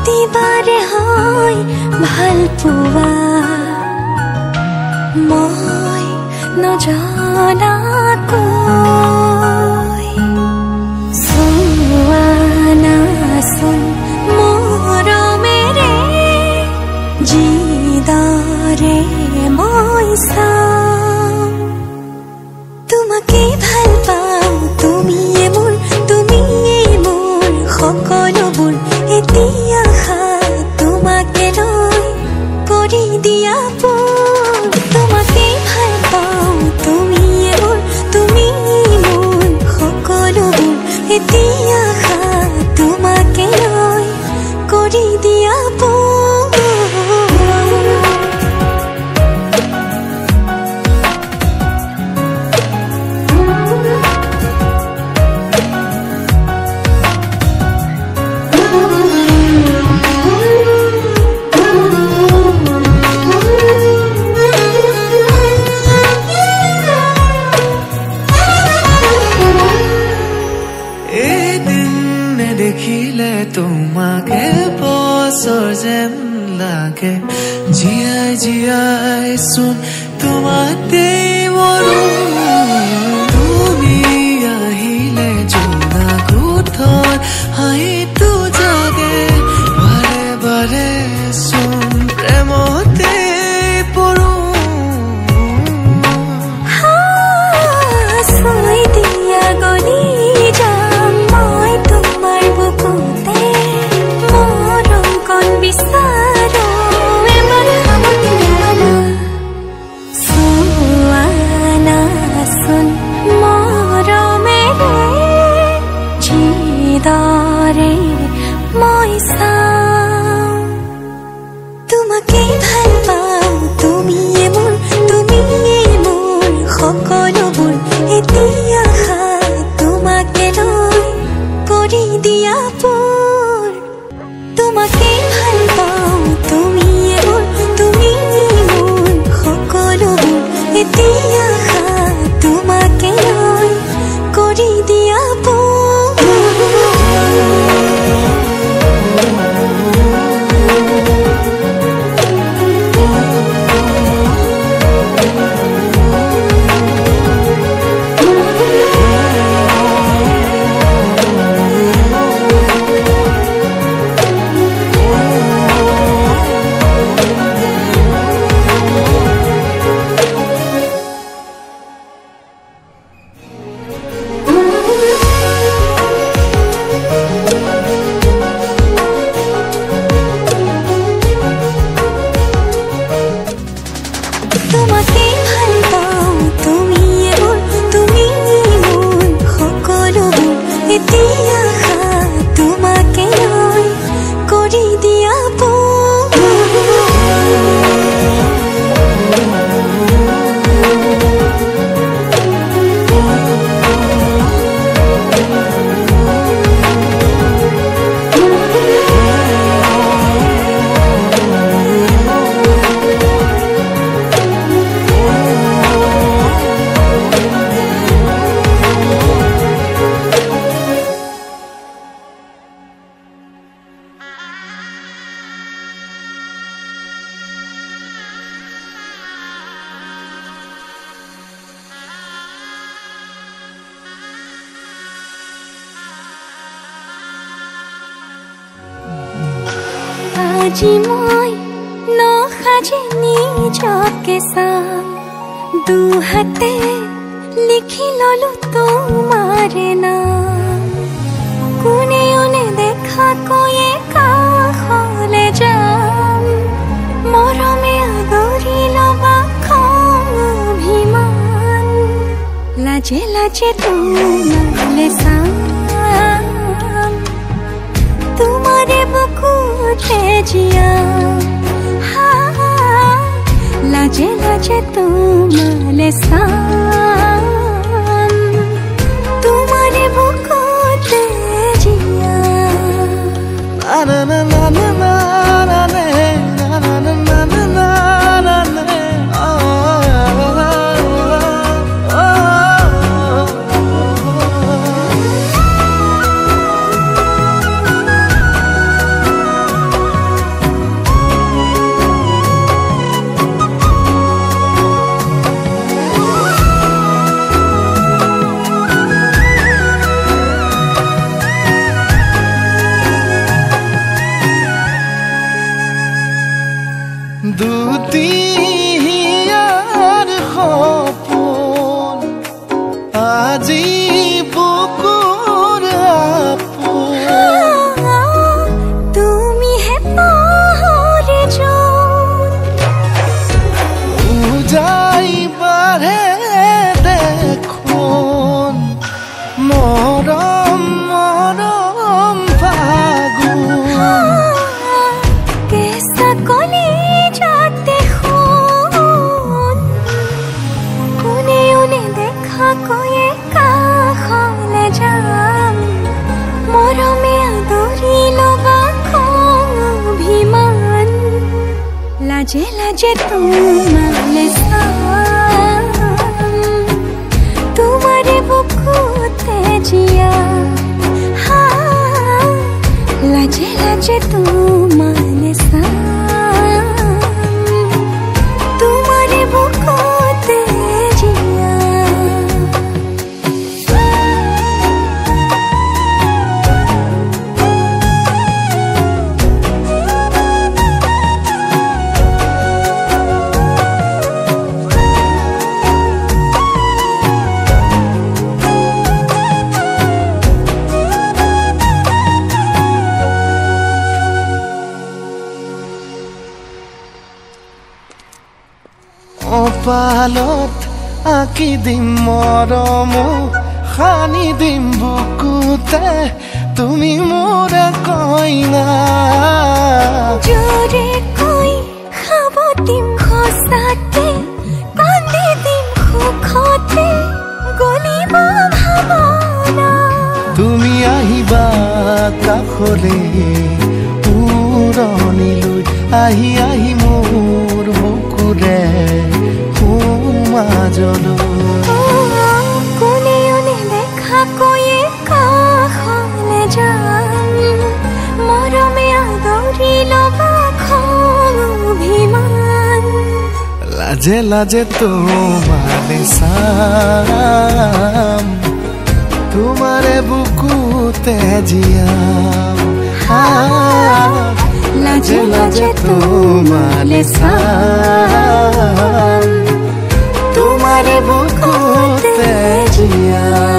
প্ৰতিবাৰে হয় ভাল পোৱা মই নজনাকৈ চোৱা নাচোন মৰমেৰে যিদৰে মই চাওঁ তোমাকে ভাল পাওঁ তুমিয়ে মোৰ সকলোবোৰ এতিয়া তোমাকে লৈ কৰি দিয়া তোমাকে ভাল পাওঁ তুমিয়ে মোৰ সকলোবোৰ এতিয়া তোমাকে লৈ কৰি দিয়া দেখিলে তোমাকে বছৰ যেন লাগে জীয়াই জীয়াই চোন তোমাতে মৰো তুমি আহিলে জোনা কোঠত হাঁহিটো জাগে বাৰে বাৰে চোন প্ৰেমতে পৰো মই চাওঁ তোমাকে ভাল পাওঁ তুমিয়ে মোৰ সকলোবোৰ এতিয়া তোমাকে লৈ কৰি দিয়া তোমাকে ভাল পাওঁ তুমিয়ে মোৰ সকলোবোৰ এতিয়া তোমাকে লৈ কৰি দিয়া আজি মই নসাজে নিজকে চাম দুহাতে লিখি ললো তোমাৰে নাম কোনে ওনে দেখা কৈয়ে কাষলে যাম মৰমে আদৰি লবা খং অভিমান লাজে লাজে তোমালে চাম तुम्हारे बुकुटे जिया लाजे लाजे तुम्हारे साम तुम्हारे बुकुटे जिया ना ना ना ना ना ना ना ना ना ना ना ना দুটিয়াৰ সপোন আজি বুকুৰ আপোন তুমিহে পাহৰি যোন উজাই বাঢ়ে দেখোন মৰম মৰম ফাগুন কেঁচা কলিজাতে সোণ কোনে কোনে দেখা কৈয়ে কাষলে যাম মৰমে আদৰি ল'বা অভিমান লাজে লাজে তোমালে চাম তোমাৰে বুকুতে জিয়া লাজে লাজে তোমালে চাম তোমাৰে বুকুতে জিয়া অপালত আঁকি দিম মৰম সানি দিম বুকুতে তুমি মোৰ কইনা জোৰে কৈ খাব দিম সঁচাতে কান্দি দিম সুখতে গলিব ভাৱনা তুমি আহিবা কাষলে পুৰণিলৈ আহি আহি মোৰ বুকুৰে সোমাজলৈ কোনে কোনে দেখা কৈয়ে কাষলে যাম মৰমে আদৰি ল'বা অভিমান লাজে লাজে তোমালে চাম তোমাৰে বুকুতে জিয়াম লাজে লাজে তোমালে চাম তোমাৰে বুকুতে জিয়াম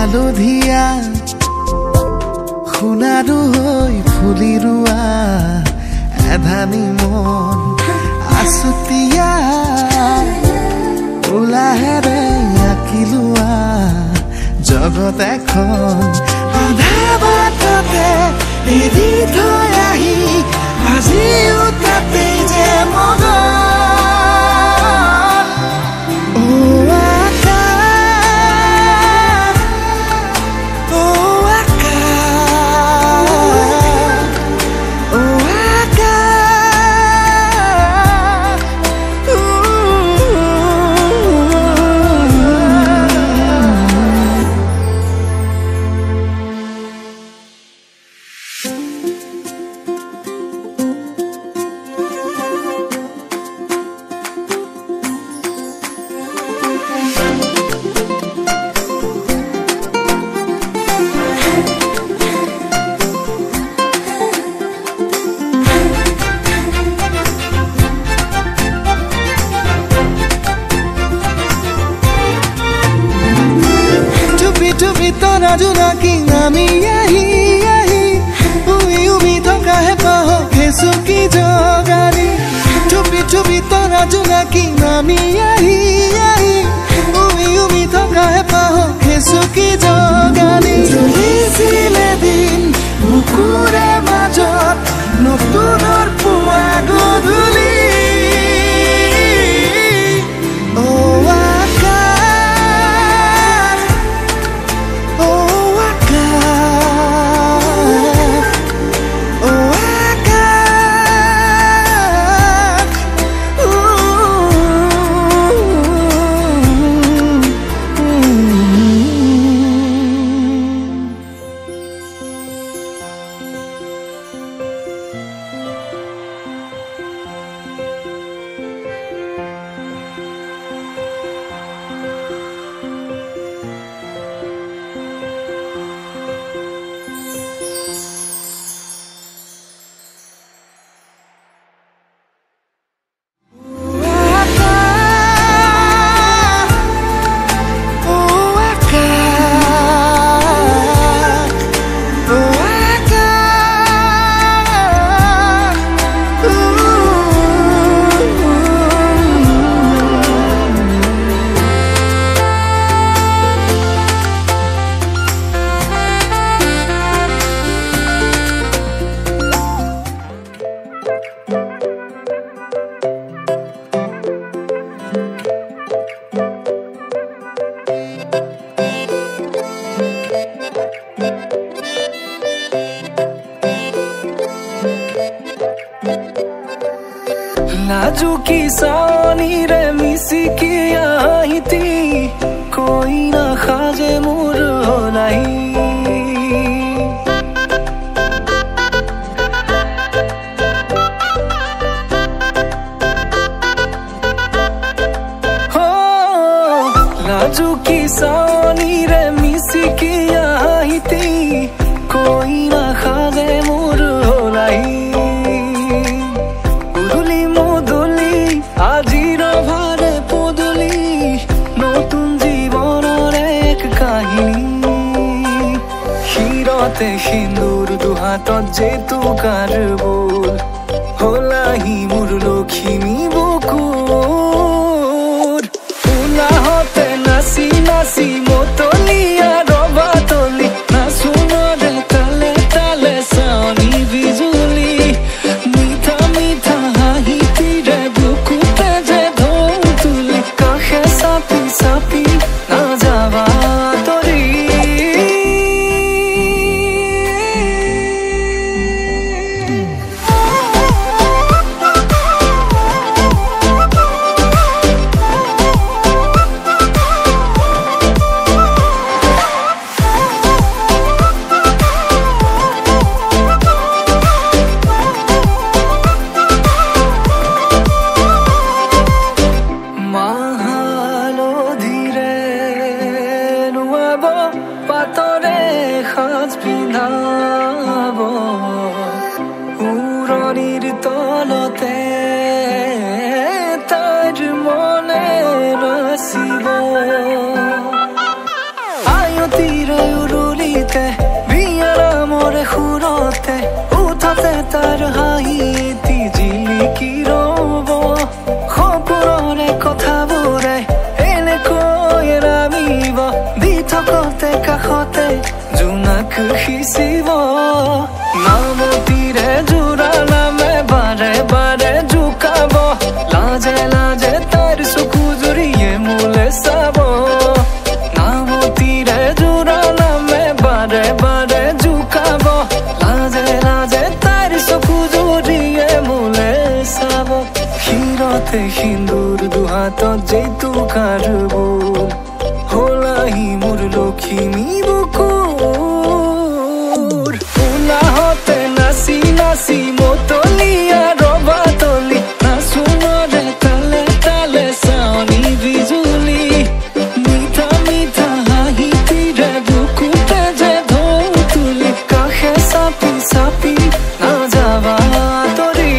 হালধীয়া সোণাৰু হৈ ফুলি ৰোৱা এধানি মন আছুতীয়া উলাহেৰে আঁকি লোৱা জগত এখন আধা বাটতে এৰি থৈ আহি আজিও তাতে যে মগন জোনাকী নামি আহি আহি উমি উমি থকা হেঁপাহ খেচুকি জগালি চুপি চুপি তৰা জোনাকী নামি আহি আহি উমি উমি থকা হেঁপাহ খেচুকি জগালি চলিছিলে দিন বুকুৰে মাজত নতুনৰ পুৱা গধূলি नाजुकी सानी रे मिसिकी आहिती कोई ना खाजे मोर नाही हो नाजुकी सानी रे मिसिकी आहिती कोई ना खाजे मोर नाही আজির ভারে পদলি নতুন জীবনের এক কাহিনী হিরতে সিন্দুর দুহাতত যেতু কারবুল হলাহি মোর লক্ষ্মী বুকুর উলাহতে নাচি নাচি মতলিয়া রবা তলি নাচুনরে তালে তালে চাউনি বিজুলি মিঠা মিঠা হাঁহিতি রে বুকুতে যে ঢৌ তুলি কাষে চাপি চাপি নাযাবা তৰি পাতৰে সাজ পিন্ধাব উৰণিৰ তলতে তাইৰ মনে ৰচিব আয়তিৰে উৰুলিতে বিয়াৰ মৰে সুৰতে উঠতে তাৰ হাঁহি এটি জিলিকি ৰব সপোনৰে কথাবোৰে এনেকৈ নামিব দি থকতে কাষতে জোনাক সিঁচিব নামতিৰে জোৰা নামে বাৰে বাৰে জোকাব লাজে লাজে তাইৰ চকু জুৰিয়ে মোলে চাব নামতিৰে জোৰা নামে বাৰে বাৰে জোকাব লাজে লাজে তাইৰ চকু জুৰিয়ে মোলে চাব হিৰতে সিন্দুৰ দুহাতত যেতু কাৰবুল হলাহি মোৰ লক্ষ্মী বুকুৰ উলাহতে নাচি নাচি মতলিয়া ৰবা তলি নাচুনৰে তালে তালে চাউনি বিজুলি মিঠা মিঠা হাঁহিতি ৰে বুকুতে যে ঢৌ তুলি কাষে চাপি চাপি নাযাবা তৰি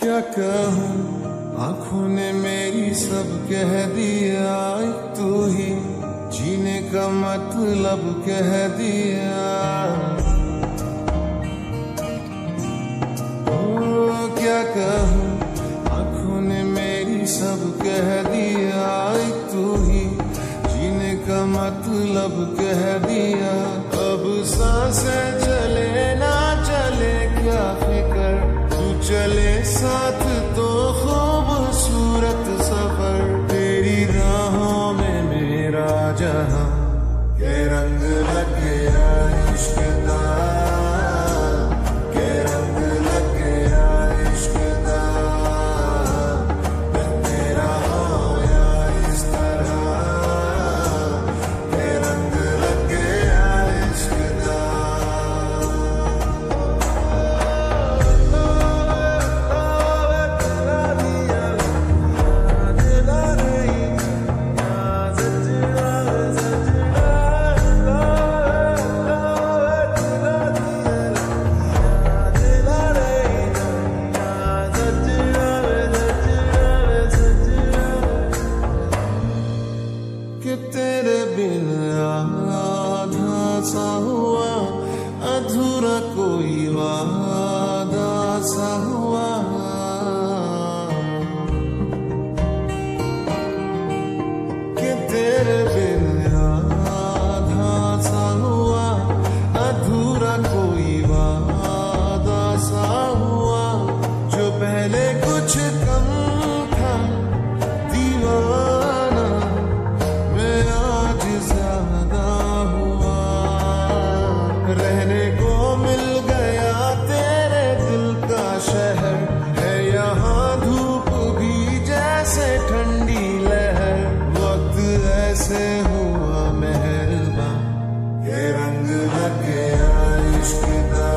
क्या कहूँ, आँखों ने मेरी सब कह दिया, तू ही जीने का मतलब कह दिया। ओ क्या कहूँ, आँखों ने मेरी सब कह दिया, तू ही जीने का मतलब कह दिया। अब सांसें चले ना चले क्या फिक्र, तू चले साथ तो खूबसूरत सफर। तेरी राहों में मेरा जहां के रंग लग गया इश्क दा, के रंग लग गया इश्क दा। मैं तेरा होया इस तरह, के रंग लग गया इश्क दा। कि तेरे बिन आधा सा हुआ, अधूरा कोई वादा सा हुआ। कि तेरे बिन आधा सा हुआ, अधूरा कोई वादा सा हुआ। जो पहले कुछ कम था दीवाना, मैं आज ज्यादा हुआ। रहने को मिल गया तेरे दिल का शहर, है यहाँ धूप भी जैसे ठंडी लहर। वक्त ऐसे हुआ मेहरबान, के रंग लग गया इश्क दा,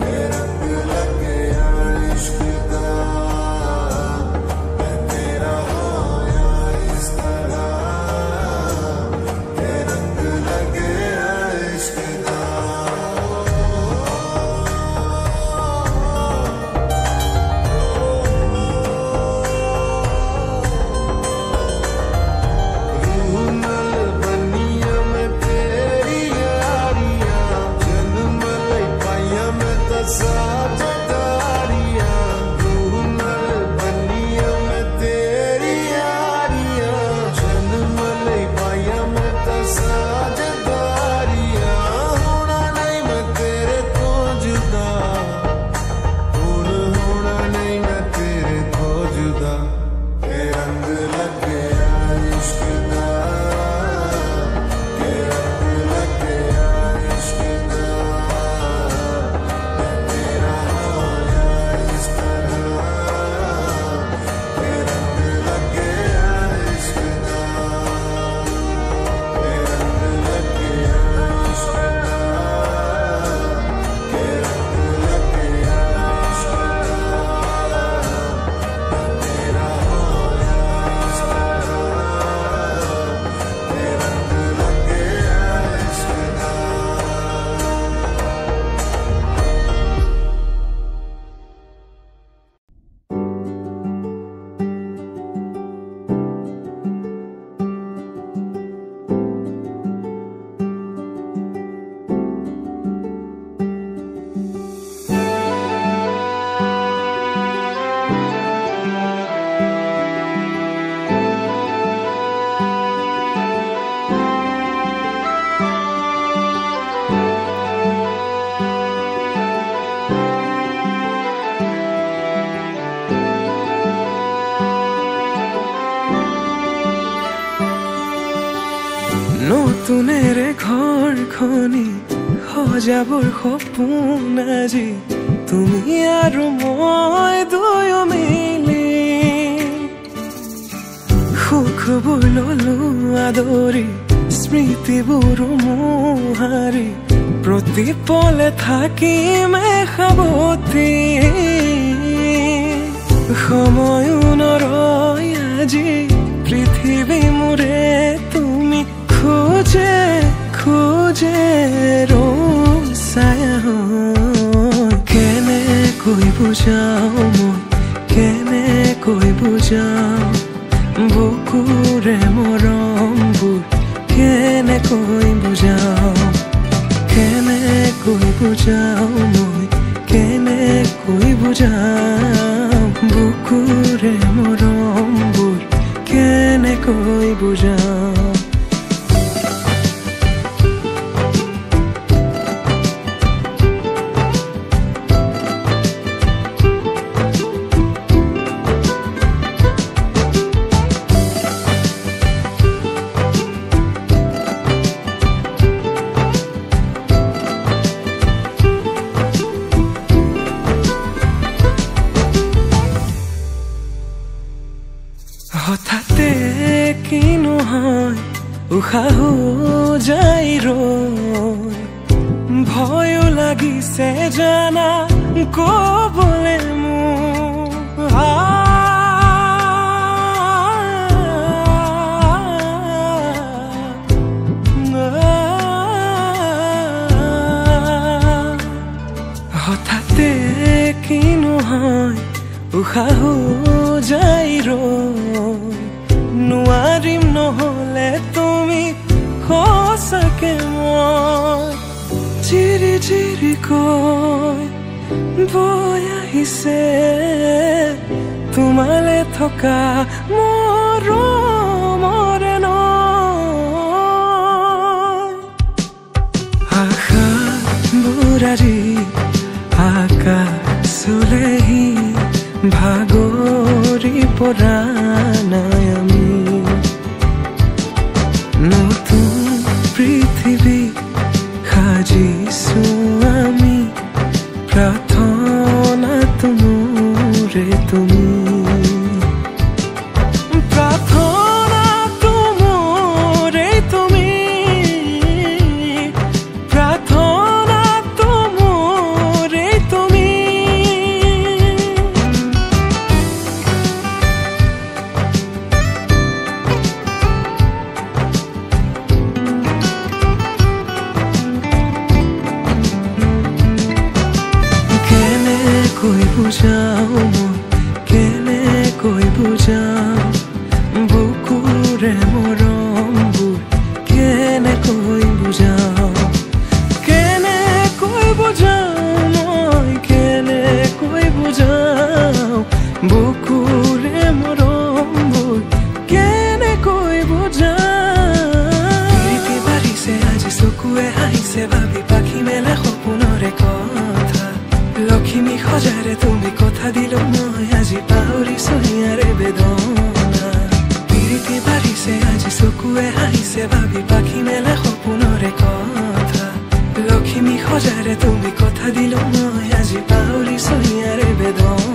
के रंग लग गया इश्क दा। मैं तेरा होया इस तरह, के रंग लग गया इश्क दा। रूह नल बनिया में तेरी यारियां, जन्म लई पाइया में तसा जदारियां। रूह नल बनिया में तेरी यारियां, जन्म लई पाइया में तसा जदारियां। होना नहीं मैं तेरे तो जुदा, होना नहीं मैं तेरे तो जुदा। के रंग लग गया इश्क दा, के रंग लग गया इश्क दा। मैं तेरा होया इस तरह, के रंग लग गया इश्क दा, के रंग लग गया इश्क दा, के रंग लग गया इश्क दा। मैं तेरा होया इस तरह, के रंग लग गया इश्क दा। নতুনেৰে ঘৰ খনি সজাবৰ সপোন আজি, তুমি আৰু মই দুয়ো মিলি। সুখবোৰ ললো আদৰি, স্মৃতিবোৰ মোহাৰি, প্ৰতি পলে থাকিমে সাৱতি। সময়ো নৰয় আজি, পৃথিৱী মোৰে তুমি খোজে খোজে ৰো ছায়া। কেনে কৈ বুজাও মই কেনেকৈ বুজাও বুকুৰে মৰমবোৰ কেনেকৈ বুজাও মই কেনেকৈ বুজাও বুকুৰে মৰমবোৰ কেনেকৈ বুজাও হঠাতে কিনো হয় উশাহো যাই ৰৈ ভয়ো লাগিছে জানা কবলে মোৰ হঠাতে কিনো হয় উশাহো যাই ৰৈ নোৱাৰিম নহলে তুমি সঁচাকে মই চিৰি চিৰি কৈ বৈ আহিছে তোমালে থকা মৰমৰে নৈ আশা বুঢ়াৰী আকাশলেহি ভাগৰি পৰা নাই আমি নতুন পৃথিৱী সাজিছো আমি প্ৰাৰ্থনা তোমৰে তুমি বুজাও মই কেনেকৈ বুজাও বুকুৰে মৰমবোৰ কেনেকৈ বুজাও মই কেনেকৈ বুজাও বুকুৰে মৰমবোৰ কেনেকৈ বুজাও প্ৰীতি বাঢ়িছে আজি চকুৱে হাঁহিছে ভাবি পাখি মেলে সপোনৰে কথা লক্ষ্মী সজাৰে তুমি কথা দিলো মই আজি পাহৰিছো ইয়াৰে বেদনা প্ৰীতি বাঢ়িছে আজি চকুৱে হাঁহিছে ভাবি পাখি মেলে সপোনৰে কথা লক্ষ্মী সজাৰে তুমি কথা দিলো মই আজি পাহৰিছো ইয়াৰে বেদনা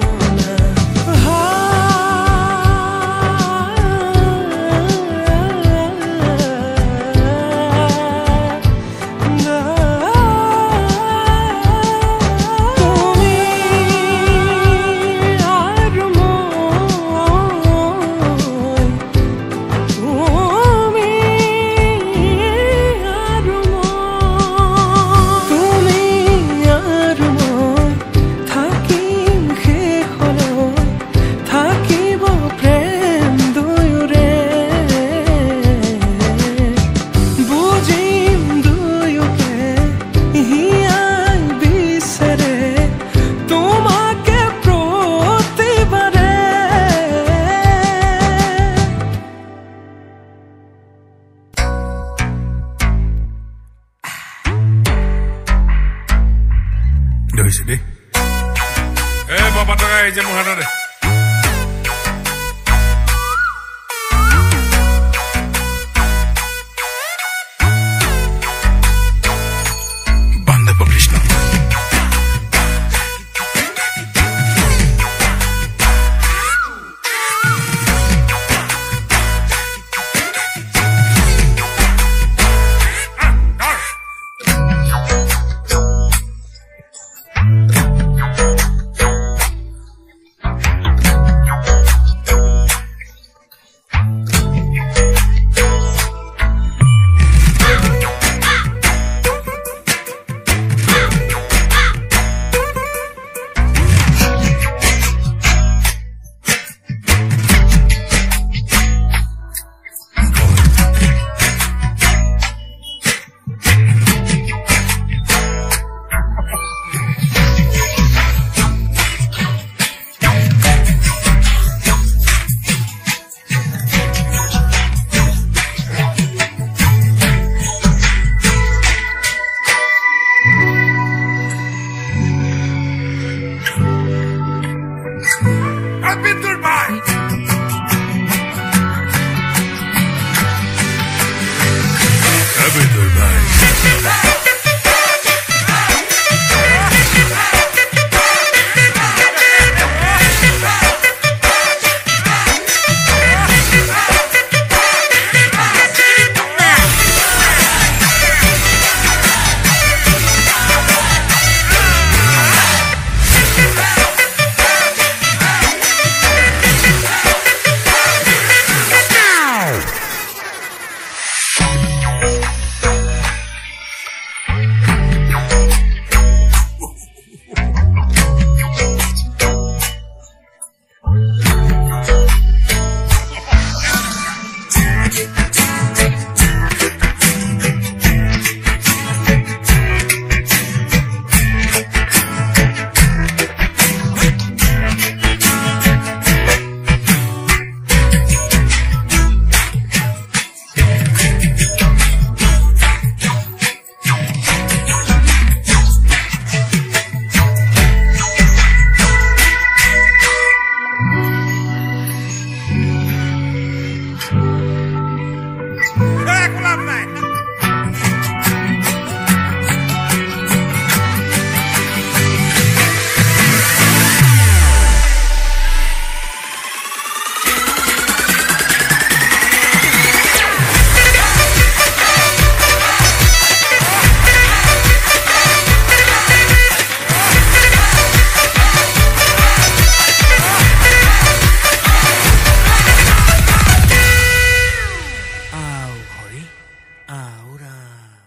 Ahora.